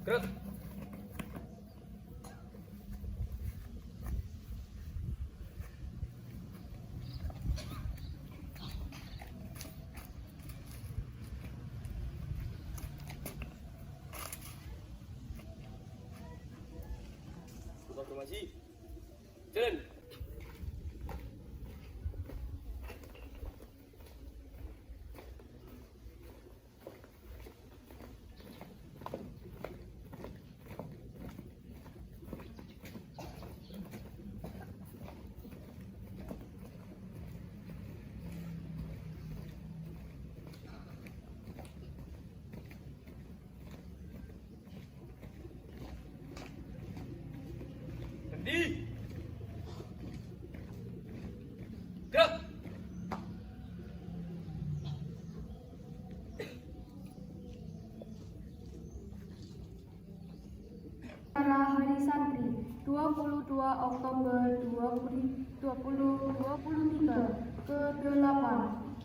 Gerak. Masih. Jalan. Berhenti. Gerak. Acara Hari Santri 22 Oktober 2023 ke-8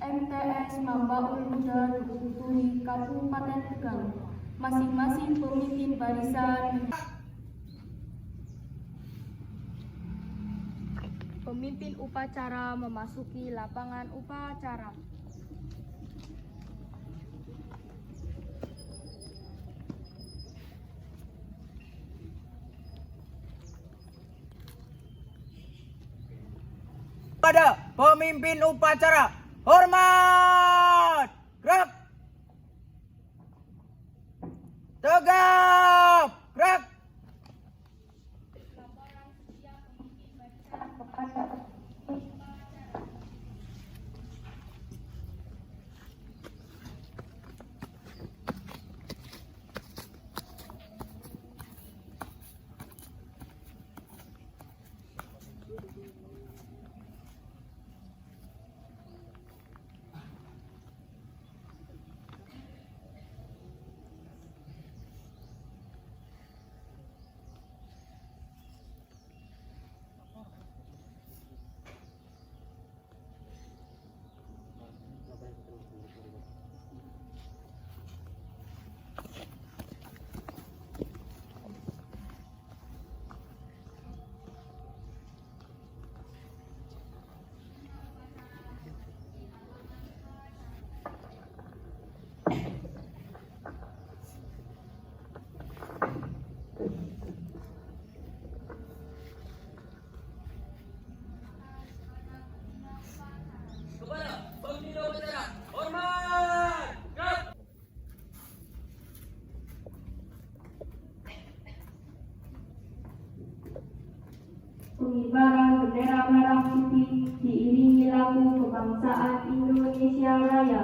MTS Mambaul Huda Dukutui Kabupaten Tegal. Masing-masing pemimpin barisan pemimpin upacara memasuki lapangan upacara. Pada pemimpin upacara, hormat, gerak, tegap, gerak. Pengibaran bendera merah putih diiringi lagu kebangsaan Indonesia Raya.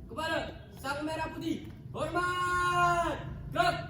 Kepada Sang Merah Putih, hormat. Gerak.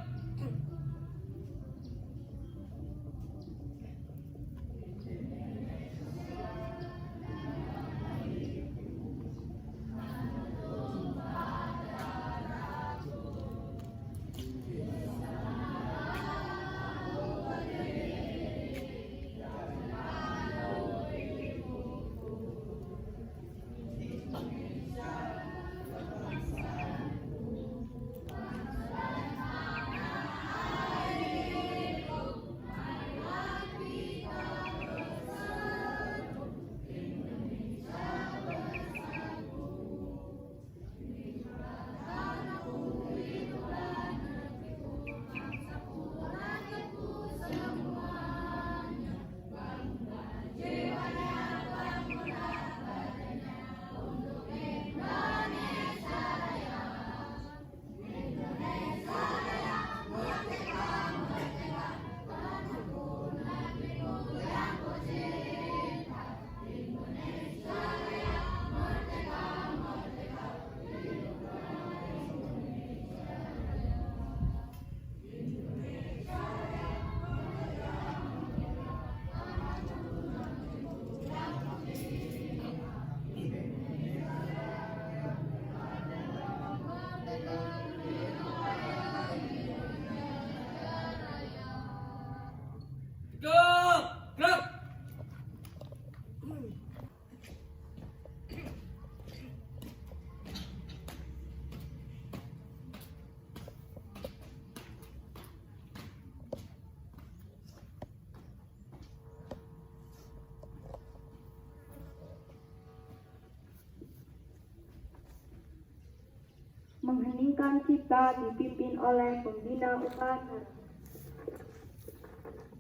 melantunkan cipta dipimpin oleh pembina upacara.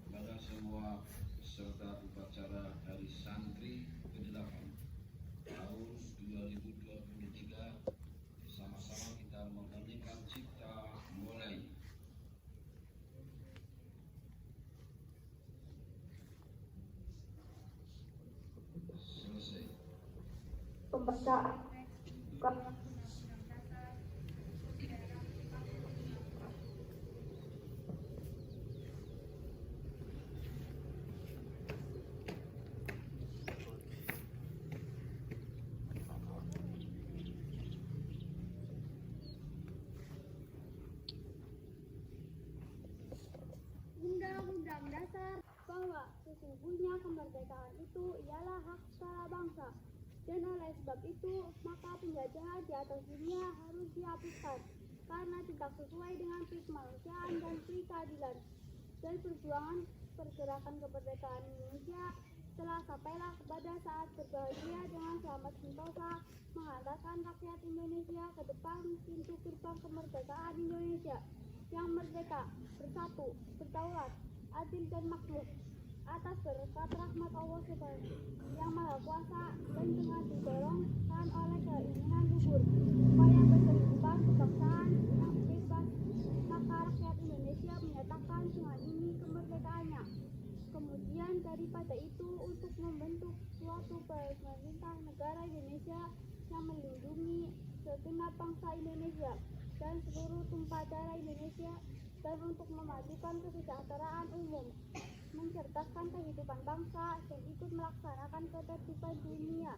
Kepada semua peserta upacara Hari Santri ke-8 tahun 2023, bersama-sama kita menyanyikan cipta mulai. Selesai. Pembacaan Undang-Undang Dasar bahwa sesungguhnya kemerdekaan itu ialah hak segala bangsa, dan oleh sebab itu maka penjajahan di atas dunia harus dihapuskan karena tidak sesuai dengan kemanusiaan dan keadilan. Dan perjuangan pergerakan kemerdekaan Indonesia telah sampailah kepada saat berbahagia dengan selamat sentosa mengantarkan rakyat Indonesia ke depan pintu gerbang kemerdekaan Indonesia yang merdeka, bersatu, berdaulat, adil dan makmur atas berkat rahmat Allah Subhanahu yang Maha Kuasa, dan dengan didorongkan oleh keinginan luhur supaya berkehidupan kebangsaan yang bebas, maka rakyat Indonesia menyatakan dengan ini kemerdekaannya. Kemudian daripada itu, untuk membentuk suatu pemerintah negara Indonesia yang melindungi segenap bangsa Indonesia dan seluruh tumpah darah Indonesia, dan untuk memajukan kesejahteraan umum, mencerdaskan kehidupan bangsa, dan ikut melaksanakan ketertiban dunia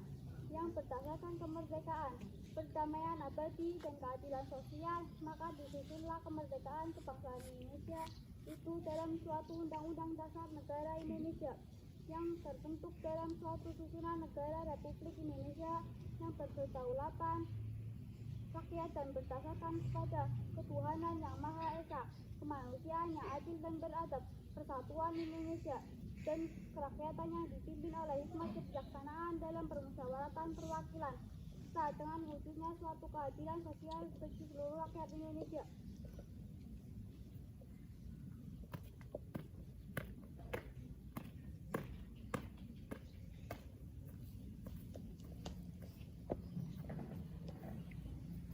yang berdasarkan kemerdekaan, perdamaian abadi, dan keadilan sosial, maka disusunlah kemerdekaan kebangsaan Indonesia itu dalam suatu undang-undang dasar negara Indonesia yang terbentuk dalam suatu susunan negara Republik Indonesia yang berkedaulatan rakyat dan berdasarkan kepada ketuhanan yang Maha Esa, kemanusiaan yang adil dan beradab, persatuan Indonesia, dan kerakyatan yang dipimpin oleh hikmat kebijaksanaan dalam permusyawaratan perwakilan, serta dengan wujudnya suatu keadilan sosial bagi seluruh rakyat Indonesia.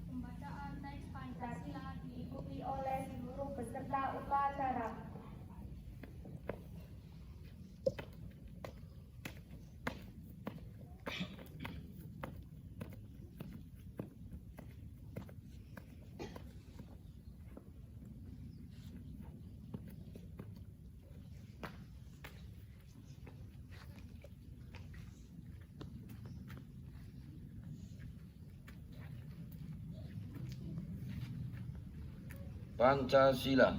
Pembacaan teks Pancasila diikuti oleh seluruh peserta upacara. Pancasila.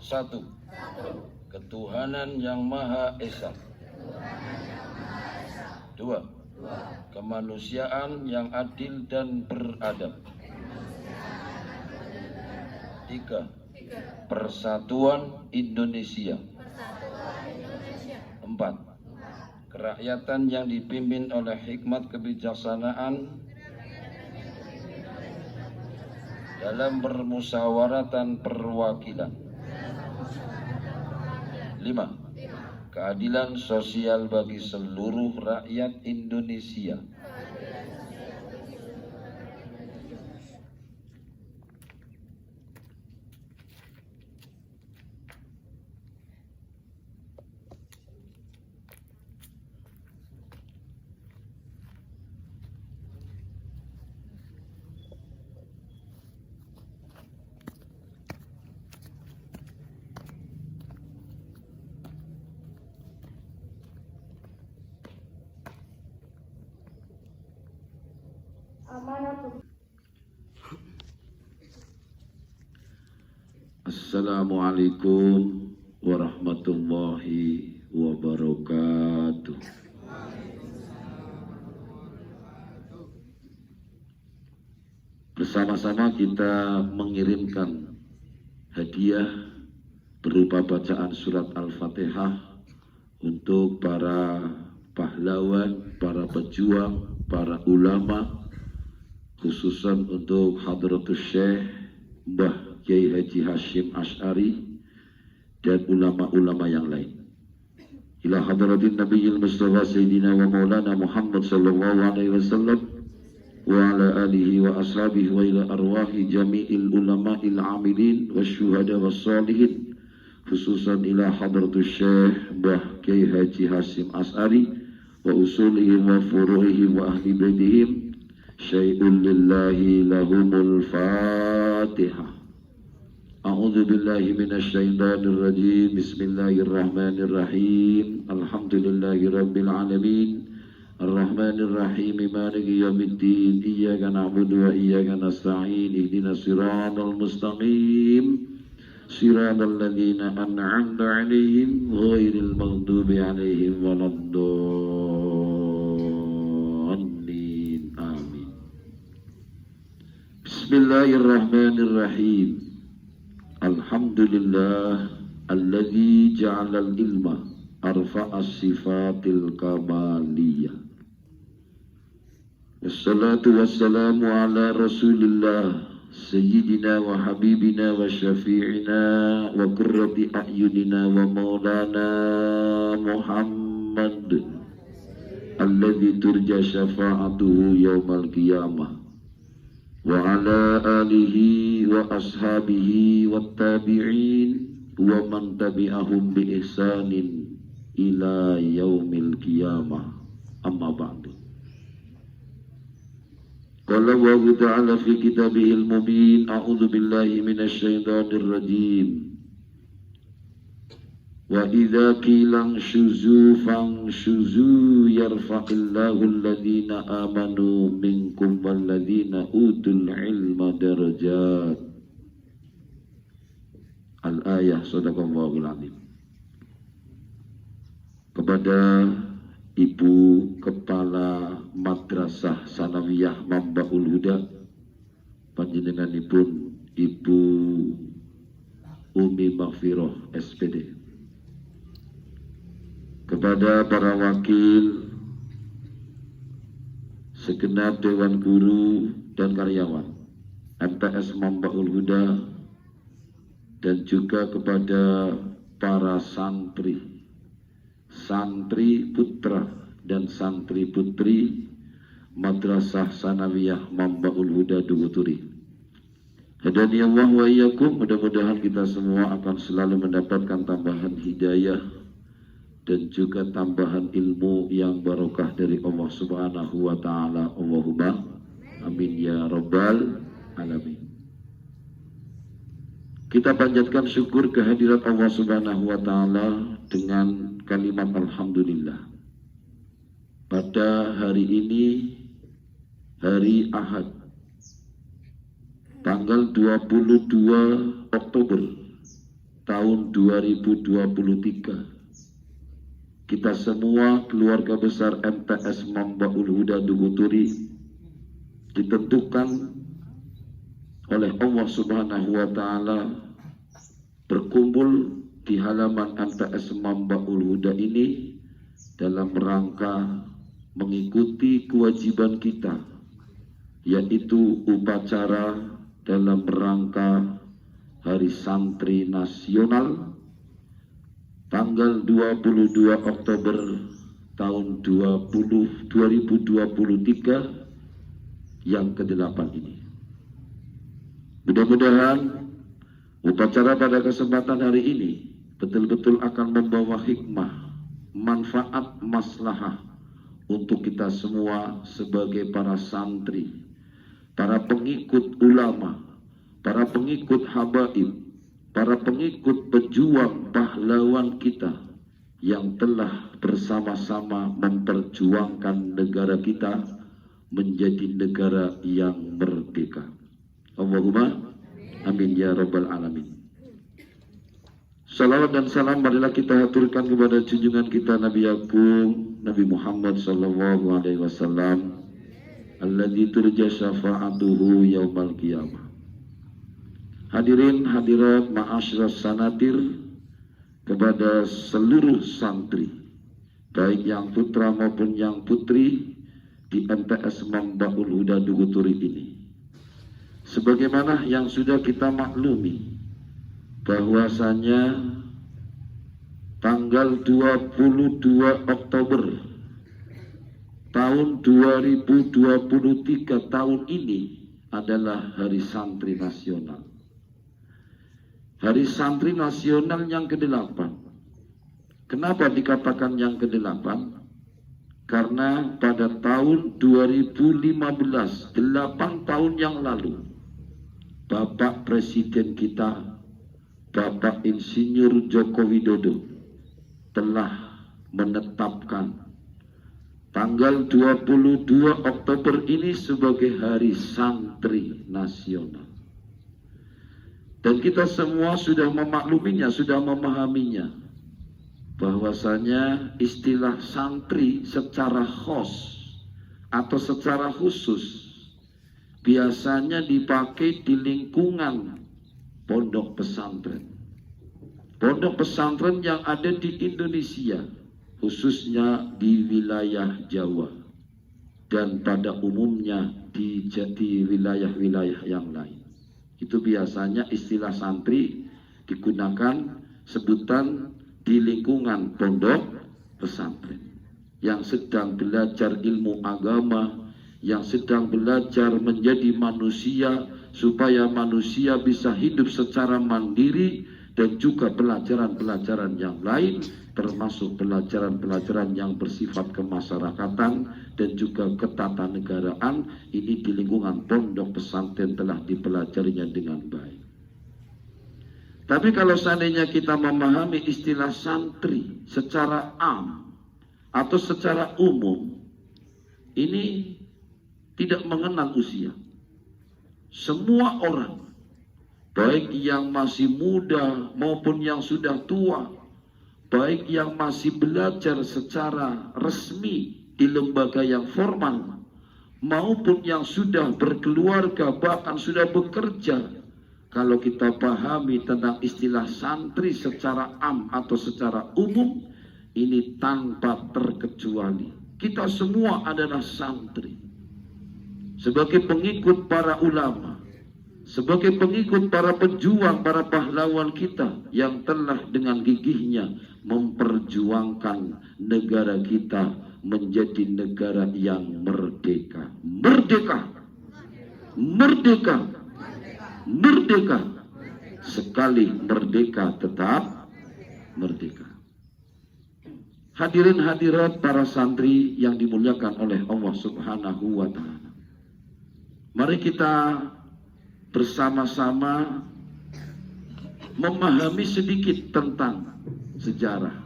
1. Ketuhanan yang Maha Esa. 2. Kemanusiaan yang adil dan beradab. 3. Persatuan Indonesia. 4. Kerakyatan yang dipimpin oleh hikmat kebijaksanaan dalam permusyawaratan perwakilan. 5. Keadilan sosial bagi seluruh rakyat Indonesia. Assalamualaikum warahmatullahi wabarakatuh. Bersama-sama kita mengirimkan hadiah berupa bacaan surat Al-Fatihah untuk para pahlawan, para pejuang, para ulama khususan untuk Hadratus Syekh Mbah Kiai Haji Hashim Asy'ari dan ulama-ulama yang lain. Ila hadratin Nabiyil Mustafa Sayyidina wa Maulana Muhammad sallallahu alaihi wasallam wa ala alihi wa ashabihi wa ila arwahi jami'il ulama'il amilin wasyuhada wassalihin, khususan ila hadratus Syekh Mbah Kiai Haji Hashim Asy'ari wa usulihim wa furu'ihim wa ahli baitihim. Syai'un lillahi lahumul Fatihah. A'udzu billahi minasy syaithanir rajim. Bismillahirrahmanirrahim. Alhamdulillahirabbil alamin. Arrahmanir rahim. Maliki yaumiddin. Iyyaka na'budu wa iyyaka nasta'in. Ihdinas siratal mustaqim. Siratal ladzina an'amta 'alaihim ghairil maghdubi 'alaihim waladdallin. Amin. Bismillahirrahmanirrahim. Alhamdulillah alladzi ja'alal ilma arfa'as sifatil kamaliyah. Wassalatu wassalamu ala rasulillah sayyidina wa habibina wa syafi'ina wa qurrati a'yunina wa maulana Muhammad alladzi turja syafa'atuhu yaumal qiyamah wa ala alihi wa ashabihi wa tabi'in wa man tabi'ahum bi ihsanin ila yaumil qiyamah. Amma ba'du. Qala Allahu ta'ala fi kitabihil mubin, a'udzu billahi minasy syaithanir rajim. Wa idza qila syuzu fangshuzu yarfa'illahu alladhina amanu minkum walladhina utul ilma darajat. Al-ayah. Shadaqallahul azim. Kepada Ibu Kepala Madrasah Sanawiyah Mambaul Huda, panjenenganipun Ibu Umi Maghfirah SPD, kepada para wakil segenap Dewan Guru dan karyawan MTS Mambaul Huda, dan juga kepada para santri putra dan santri putri Madrasah Sanawiyah Mambaul Huda Duguturi. Hadani Allah wa iyyakum. Mudah-mudahan kita semua akan selalu mendapatkan tambahan hidayah dan juga tambahan ilmu yang barokah dari Allah Subhanahu wa ta'ala. Allahumma amin ya rabbal alamin. Kita panjatkan syukur kehadirat Allah Subhanahu wa ta'ala dengan kalimat alhamdulillah. Pada hari ini, hari Ahad, tanggal 22 Oktober tahun 2023, kita semua keluarga besar MTS Mambaul Huda Duguturi ditentukan oleh Allah Subhanahu wa ta'ala berkumpul di halaman MTS Mambaul Huda ini dalam rangka mengikuti kewajiban kita, yaitu upacara dalam rangka Hari Santri Nasional tanggal 22 Oktober tahun 2023 yang ke-8 ini. Mudah-mudahan upacara pada kesempatan hari ini betul-betul akan membawa hikmah, manfaat, maslahah untuk kita semua sebagai para santri, para pengikut ulama, para pengikut habaib, para pengikut pejuang pahlawan kita yang telah bersama-sama memperjuangkan negara kita menjadi negara yang merdeka. Allahumma amin ya rabbal alamin. Salawat dan salam marilah kita haturkan kepada junjungan kita Nabi Agung Nabi Muhammad sallallahu alaihi wasallam, alladzi turja syafa'atuhu yaumal qiyamah. Hadirin hadirat ma'asyiras sanatir, kepada seluruh santri baik yang putra maupun yang putri, di MTS Mambaul Huda Duguturi ini. Sebagaimana yang sudah kita maklumi, bahwasanya tanggal 22 Oktober tahun 2023 tahun ini adalah Hari Santri Nasional. Hari Santri Nasional yang ke-8. Kenapa dikatakan yang ke-8? Karena pada tahun 2015, 8 tahun yang lalu, Bapak Presiden kita, Bapak Insinyur Joko Widodo, telah menetapkan tanggal 22 Oktober ini sebagai Hari Santri Nasional. Dan kita semua sudah memakluminya, sudah memahaminya, bahwasanya istilah santri secara khos atau secara khusus biasanya dipakai di lingkungan pondok pesantren. Pondok pesantren yang ada di Indonesia, khususnya di wilayah Jawa dan pada umumnya di wilayah-wilayah yang lain. Itu biasanya istilah santri digunakan sebutan di lingkungan pondok pesantren yang sedang belajar ilmu agama, yang sedang belajar menjadi manusia supaya manusia bisa hidup secara mandiri, dan juga pelajaran-pelajaran yang lain termasuk pelajaran-pelajaran yang bersifat kemasyarakatan dan juga ketatanegaraan. Ini di lingkungan pondok pesantren telah dipelajarinya dengan baik. Tapi kalau seandainya kita memahami istilah santri secara am atau secara umum, ini tidak mengenal usia. Semua orang, baik yang masih muda maupun yang sudah tua, baik yang masih belajar secara resmi di lembaga yang formal, maupun yang sudah berkeluarga bahkan sudah bekerja, kalau kita pahami tentang istilah santri secara am atau secara umum, ini tanpa terkecuali kita semua adalah santri. Sebagai pengikut para ulama, sebagai pengikut para pejuang, para pahlawan kita yang telah dengan gigihnya memperjuangkan negara kita menjadi negara yang merdeka. Merdeka, merdeka, merdeka. Sekali merdeka tetap merdeka. Hadirin hadirat para santri yang dimuliakan oleh Allah Subhanahu wa Ta'ala, mari kita bersama-sama memahami sedikit tentang sejarah.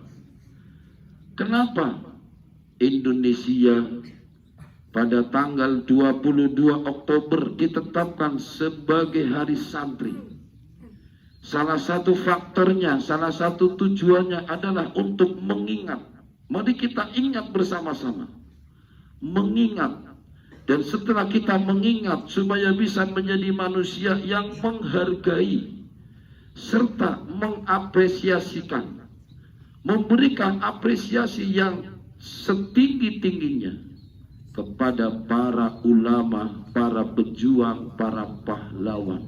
Kenapa Indonesia pada tanggal 22 Oktober ditetapkan sebagai Hari Santri? Salah satu faktornya, salah satu tujuannya adalah untuk mengingat. Mari kita ingat bersama-sama. Mengingat. Dan setelah kita mengingat supaya bisa menjadi manusia yang menghargai serta mengapresiasikan, memberikan apresiasi yang setinggi-tingginya kepada para ulama, para pejuang, para pahlawan,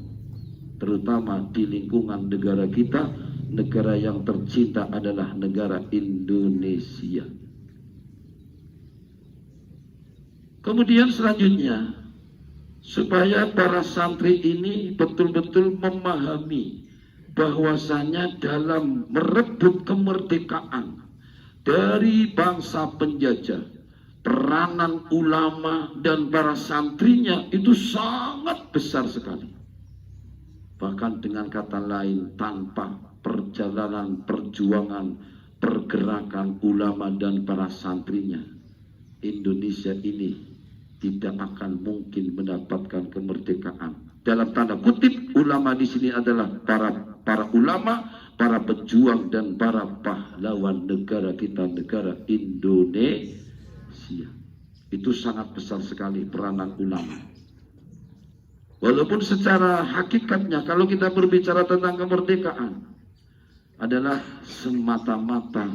terutama di lingkungan negara kita, negara yang tercinta adalah negara Indonesia. Kemudian selanjutnya, supaya para santri ini betul-betul memahami bahwasanya dalam merebut kemerdekaan dari bangsa penjajah, peranan ulama dan para santrinya itu sangat besar sekali. Bahkan dengan kata lain, tanpa perjalanan perjuangan pergerakan ulama dan para santrinya, Indonesia ini tidak akan mungkin mendapatkan kemerdekaan. Dalam tanda kutip, ulama di sini adalah para ulama, para pejuang dan para pahlawan negara kita, negara Indonesia. Itu sangat besar sekali peranan ulama. Walaupun secara hakikatnya kalau kita berbicara tentang kemerdekaan adalah semata-mata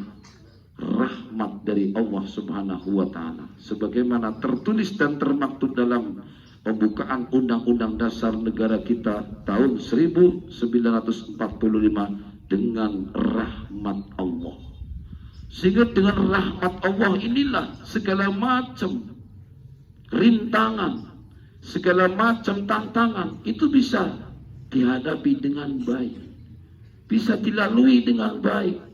rahmat dari Allah Subhanahu wa taala sebagaimana tertulis dan termaktub dalam pembukaan Undang-Undang Dasar Negara kita tahun 1945 dengan rahmat Allah. Sehingga dengan rahmat Allah inilah segala macam rintangan, segala macam tantangan itu bisa dihadapi dengan baik, bisa dilalui dengan baik.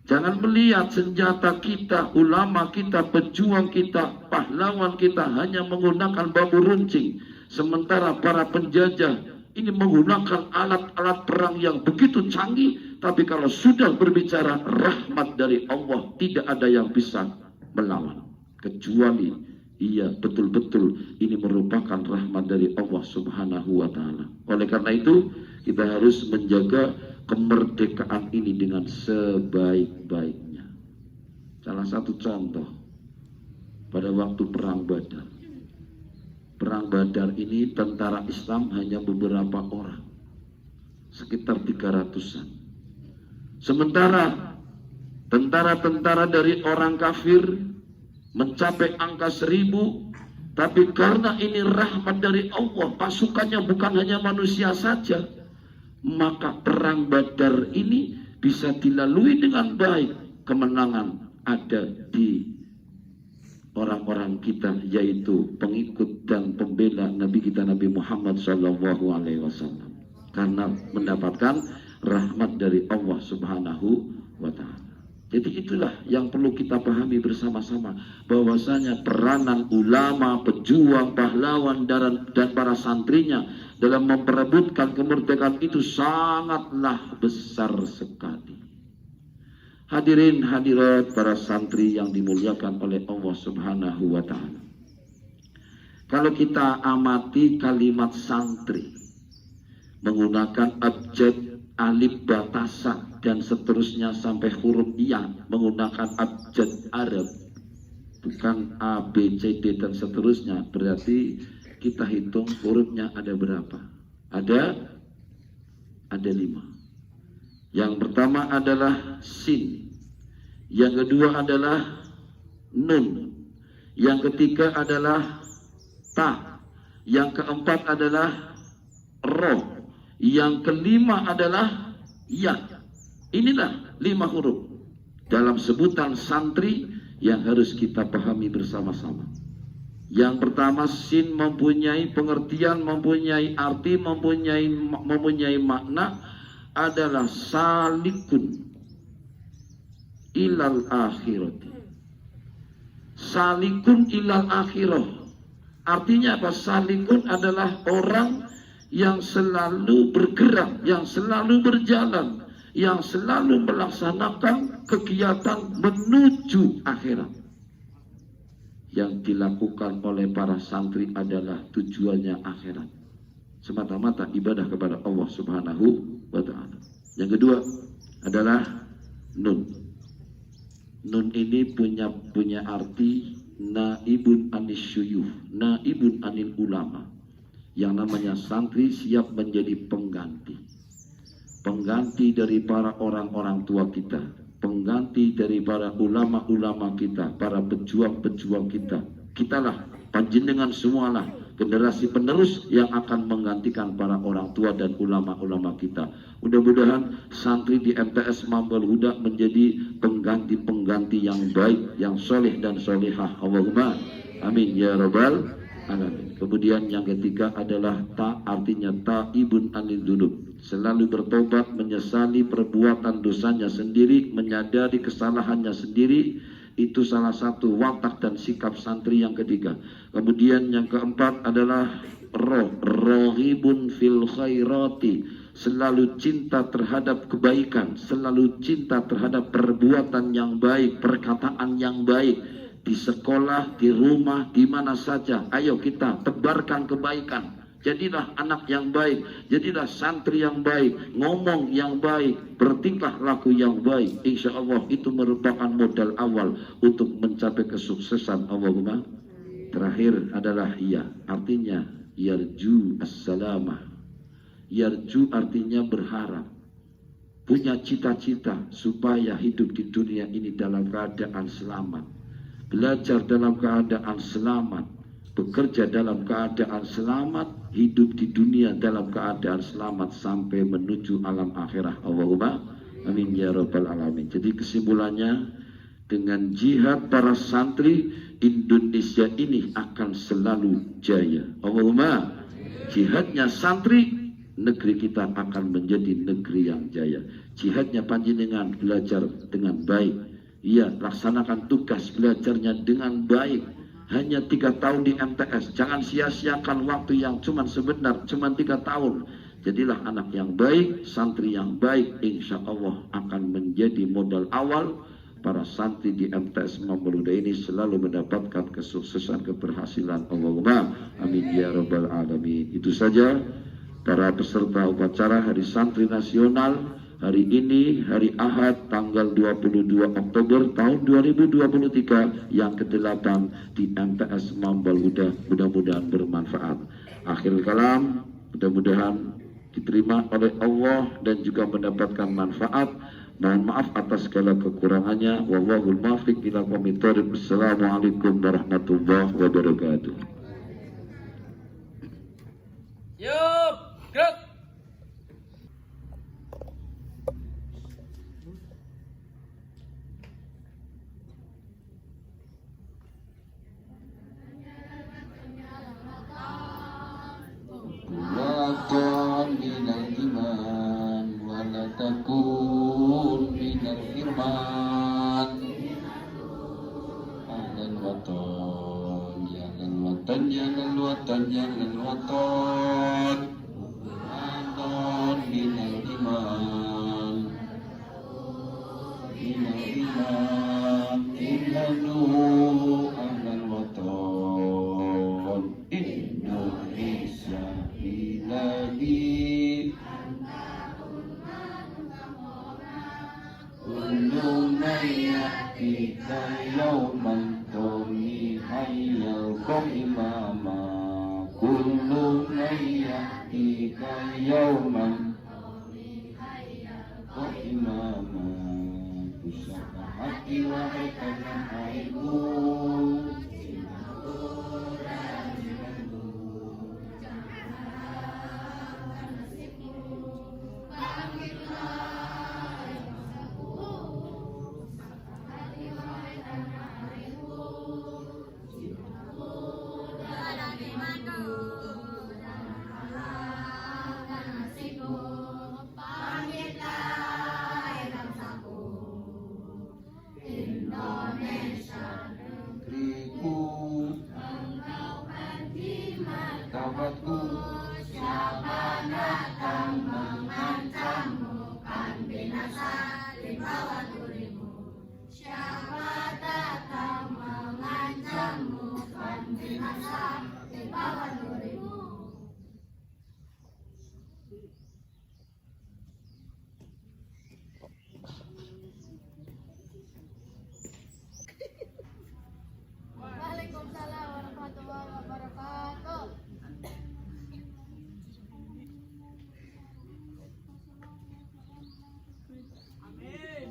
Jangan melihat senjata kita, ulama kita, pejuang kita, pahlawan kita hanya menggunakan bambu runcing, sementara para penjajah ini menggunakan alat-alat perang yang begitu canggih. Tapi kalau sudah berbicara rahmat dari Allah, tidak ada yang bisa melawan, kecuali iya betul-betul ini merupakan rahmat dari Allah Subhanahu wa taala. Oleh karena itu kita harus menjaga kemerdekaan ini dengan sebaik-baiknya. Salah satu contoh pada waktu perang Badar. Perang Badar ini tentara Islam hanya beberapa orang, sekitar 300-an. Sementara tentara-tentara dari orang kafir mencapai angka 1000, tapi karena ini rahmat dari Allah, pasukannya bukan hanya manusia saja, maka perang Badar ini bisa dilalui dengan baik. Kemenangan ada di orang-orang kita, yaitu pengikut dan pembela Nabi kita Nabi Muhammad SAW, karena mendapatkan rahmat dari Allah Subhanahu wa taala. Jadi itulah yang perlu kita pahami bersama-sama, bahwasanya peranan ulama, pejuang, pahlawan dan para santrinya dalam memperebutkan kemerdekaan itu sangatlah besar sekali. Hadirin hadirat para santri yang dimuliakan oleh Allah Subhanahu wa taala. Kalau kita amati kalimat santri menggunakan abjad, alif, batasa dan seterusnya sampai huruf ya menggunakan abjad Arab, bukan A, B, C, D dan seterusnya, berarti kita hitung hurufnya ada berapa? Ada 5. Yang pertama adalah sin, yang kedua adalah nun, yang ketiga adalah ta, yang keempat adalah ro, yang kelima adalah ya. Inilah 5 huruf dalam sebutan santri yang harus kita pahami bersama-sama. Yang pertama, sin mempunyai pengertian, mempunyai arti, mempunyai makna, adalah salikun ilal akhirati. Salikun ilal akhirah. Artinya apa? Salikun adalah orang yang selalu bergerak, yang selalu berjalan, yang selalu melaksanakan kegiatan menuju akhirat. Yang dilakukan oleh para santri adalah tujuannya akhirat, semata-mata ibadah kepada Allah Subhanahu wa ta'ala. Yang kedua adalah nun. Nun ini punya arti naibun anis syuyuh, naibun anil ulama. Yang namanya santri siap menjadi pengganti dari para orang-orang tua kita, pengganti dari para ulama-ulama kita, para pejuang-pejuang kita. Kitalah, panjenengan semualah generasi penerus yang akan menggantikan para orang tua dan ulama-ulama kita. Mudah-mudahan santri di MTS Mambal Huda menjadi pengganti-pengganti yang baik, yang soleh dan solehah. Allahumma amin ya rabbal alamin. Kemudian yang ketiga adalah ta, artinya taibun anil dzunub, selalu bertobat, menyesali perbuatan dosanya sendiri, menyadari kesalahannya sendiri. Itu salah satu watak dan sikap santri yang ketiga. Kemudian yang keempat adalah rohibun fil khairati, selalu cinta terhadap kebaikan, selalu cinta terhadap perbuatan yang baik, perkataan yang baik. Di sekolah, di rumah, di mana saja, ayo kita tebarkan kebaikan. Jadilah anak yang baik, jadilah santri yang baik, ngomong yang baik, bertingkah laku yang baik. Insya Allah itu merupakan modal awal untuk mencapai kesuksesan. Allahumma. Terakhir adalah ya, artinya yarju as-salamah. Yarju artinya berharap. punya cita-cita supaya hidup di dunia ini dalam keadaan selamat, belajar dalam keadaan selamat, bekerja dalam keadaan selamat, hidup di dunia dalam keadaan selamat sampai menuju alam akhirah. Allahumma amin ya rabbal alamin. Jadi kesimpulannya, dengan jihad para santri, Indonesia ini akan selalu jaya. Allahumma, jihadnya santri, negeri kita akan menjadi negeri yang jaya. Jihadnya panjenengan belajar dengan baik, iya, laksanakan tugas belajarnya dengan baik. Hanya 3 tahun di MTS, jangan sia-siakan waktu yang cuman sebentar, cuman 3 tahun. Jadilah anak yang baik, santri yang baik, insya Allah akan menjadi modal awal para santri di MTS Mambaluda ini selalu mendapatkan kesuksesan, keberhasilan. Allahumma amin ya rabbal alamin. Itu saja para peserta upacara Hari Santri Nasional hari ini, hari Ahad, tanggal 22 Oktober tahun 2023 yang ke-8 di MTS Mambaluda. Mudah-mudahan bermanfaat. Akhir kalam, mudah-mudahan diterima oleh Allah dan juga mendapatkan manfaat. Mohon maaf atas segala kekurangannya. Wallahul muwaffiq ila aqwamit thoriq. Wassalamualaikum warahmatullahi wabarakatuh. Siap, gerak. Wakon minal iman wala takun minal firman. Alal waton jalal watan jalal watan jalal watan. Wakon minal iman ilanu alal waton. Indonesia ilahi kullu mayyatika yawman tumi hayyal qom imama kullu mayyatika yawman qom imama kusafahati wa haitanah haiku. Siapa datang mengancammu kan binasa di bawah durimu. Siapa datang mengancammu kan binasa di bawah durimu. Waalaikumsalam warahmatullahi wabarakatuh. Amin.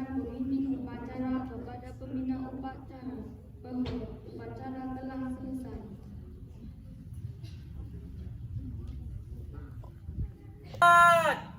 pemimpin upacara kepada pembina upacara bahwa upacara telah selesai. Hormat!